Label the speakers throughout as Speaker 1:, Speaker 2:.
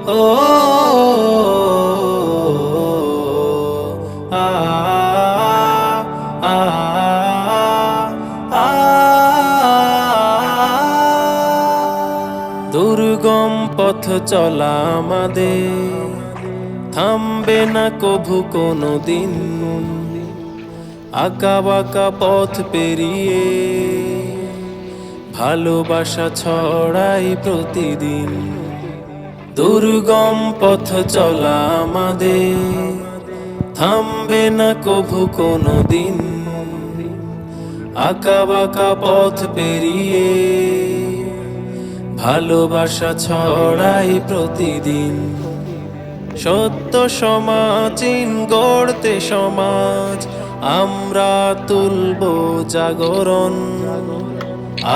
Speaker 1: ও আ আ আ দুর্গম পথ চলা আমাদের থামবে না কভু কোনো দিন। আঁকা বাঁকা পথ পেরিয়ে ভালোবাসা ছড়াই প্রতিদিন। দুর্গম পথ চলা আমাদের থামবে না কভু কোনো দিন। আঁকা বাঁকা পথ পেরিয়ে ভালোবাসা ছড়াই প্রতিদিন। সত্য সমাজীন গড়তে সমাজ আমরা তুলব জাগরণ।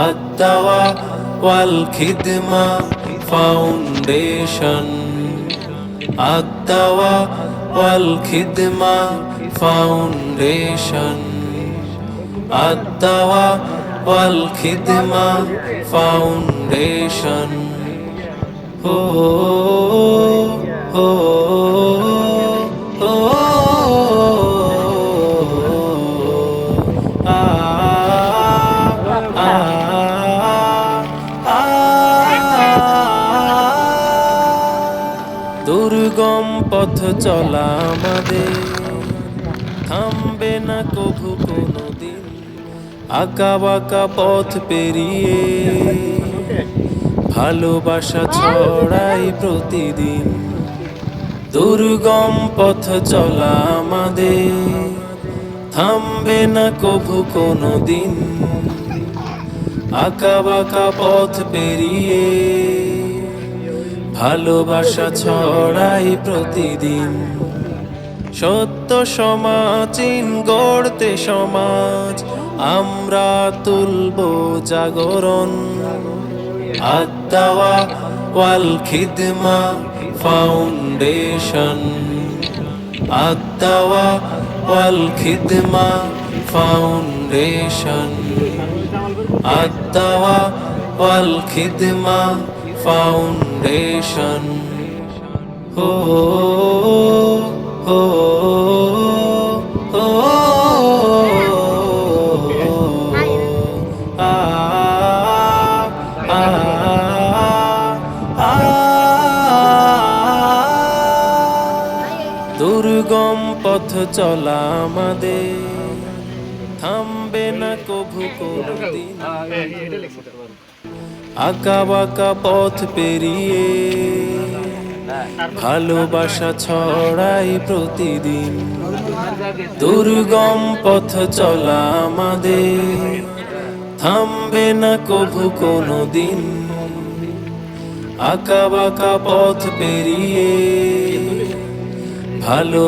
Speaker 1: আদ-দাওয়া ওয়াল খিদমা ফাউন্ডেশন, আদ-দাওয়া ওয়াল খিদমা ফাউন্ডেশন, আদ-দাওয়া ওয়াল খিদমা ফাউন্ডেশন। ও ও ও আ আ দুর্গম পথ চলা আমাদের থামবে না কভু কোনো দিন। আঁকা বাঁকা পথ পেরিয়ে ভালোবাসা ছড়াই প্রতিদিন। দুর্গম পথ চলা আমাদের থামবে না কভু কোনো দিন। আঁকা বাঁকা পথ পেরিয়ে ভালোবাসা ছড়াই প্রতিদিন। সত্য সমাজীন গড়তে সমাজ আমরা তুলব জাগরণ। আদ-দাওয়া ওয়াল খিদমা ফাউন্ডেশন, আদ-দাওয়া ওয়াল খিদমা ফাউন্ডেশন, আদ-দাওয়া ওয়াল খিদমা ফাউন্ডেশন। ও ও ও আ আ আ দুর্গম পথ চলা আমাদের থামবে না কভু কোনো দিন। আঁকা বাঁকা পথ পেরিয়ে ভালোবাসা ছড়াই প্রতিদিন। দুর্গম পথ চলা আমাদের থামবে না কভু কোনো দিন। আঁকা বাঁকা পথ পেরিয়ে ভালো